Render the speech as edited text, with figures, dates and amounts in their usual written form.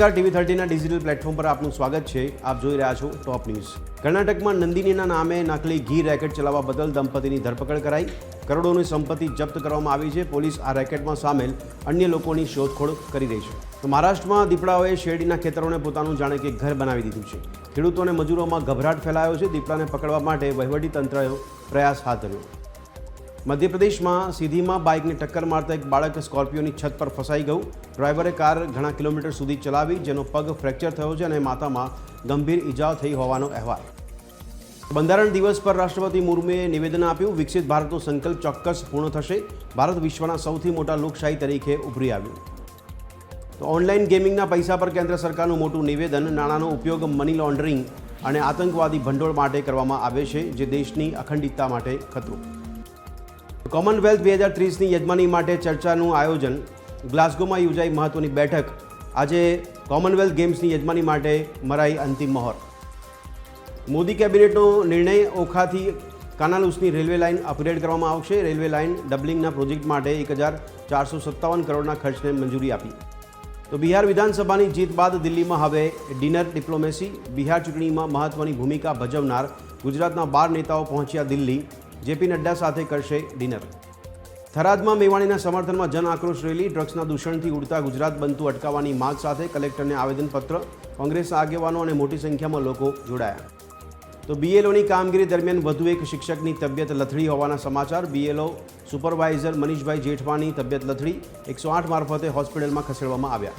નમસ્કાર, TV30ના digital platform પર આપનું સ્વાગત છે. આપ જોઈ રહ્યા છો ટોપ ન્યૂઝ. કર્ણાટકમાં નંદિનીના નામે નકલી ઘી રેકેટ ચલાવવા બદલ દંપતીની ધરપકડ કરાઈ. કરોડોની સંપત્તિ જપ્ત કરવામાં આવી છે. પોલીસ આ રેકેટમાં સામેલ અન્ય લોકોની શોધખોળ કરી રહી છે. તો મહારાષ્ટ્રમાં દીપડાઓએ શેરડીના ખેતરોને પોતાનું જાણે કે ઘર બનાવી દીધું છે. ખેડૂતો અને મજૂરોમાં ગભરાટ ફેલાયો છે. દીપડાને પકડવા માટે વહીવટીતંત્રએ પ્રયાસ હાથ ધર્યો. મધ્યપ્રદેશમાં સીધીમાં બાઇકને ટક્કર મારતા એક બાળક સ્કોર્પિયોની છત પર ફસાઈ ગયું. ડ્રાઈવરે કાર ઘણા કિલોમીટર સુધી ચલાવી, જેનો પગ ફ્રેક્ચર થયો છે અને માથામાં ગંભીર ઈજાઓ થઈ હોવાનો અહેવાલ. બંધારણ દિવસ પર રાષ્ટ્રપતિ મુર્મુએ નિવેદન આપ્યું. વિકસિત ભારતનો સંકલ્પ ચોક્કસ પૂર્ણ થશે. ભારત વિશ્વના સૌથી મોટા લોકશાહી તરીકે ઉભરી આવ્યું. તો ઓનલાઈન ગેમિંગના પૈસા પર કેન્દ્ર સરકારનું મોટું નિવેદન. નાણાંનો ઉપયોગ મની લોન્ડરિંગ અને આતંકવાદી ભંડોળ માટે કરવામાં આવે છે, જે દેશની અખંડિતતા માટે ખતરો. કોમનવેલ્થ 2030ની યજમાની માટે ચર્ચાનું આયોજન. ગ્લાસગોમાં યોજાઈ મહત્વની બેઠક. આજે કોમનવેલ્થ ગેમ્સની યજમાની માટે મરાઈ અંતિમ મહોર. મોદી કેબિનેટનો નિર્ણય. ઓખાથી કાનાલુસની રેલવે લાઇન અપગ્રેડ કરવામાં આવશે. રેલવે લાઇન ડબલિંગના પ્રોજેક્ટ માટે 1457 કરોડના ખર્ચને મંજૂરી આપી. તો બિહાર વિધાનસભાની જીત બાદ દિલ્હીમાં હવે ડિનર ડિપ્લોમેસી. બિહાર ચૂંટણીમાં મહત્વની ભૂમિકા ભજવનાર ગુજરાતના 12 નેતાઓ પહોંચ્યા દિલ્હી. જેપી નડ્ડા સાથે કરશે ડિનર. થરાદમાં મેવાણીના સમર્થનમાં જન આક્રોશ રેલી. ડ્રગ્સના દૂષણથી ઉડતા ગુજરાત બનતું અટકાવવાની માગ સાથે કલેક્ટરને આવેદનપત્ર. કોંગ્રેસના આગેવાનો અને મોટી સંખ્યામાં લોકો જોડાયા. તો બીએલઓની કામગીરી દરમિયાન વધુ એક શિક્ષકની તબિયત લથડી હોવાના સમાચાર. બીએલઓ સુપરવાઇઝર મનીષભાઈ જેઠવાની તબિયત લથડી. 108 મારફતે હોસ્પિટલમાં ખસેડવામાં આવ્યા.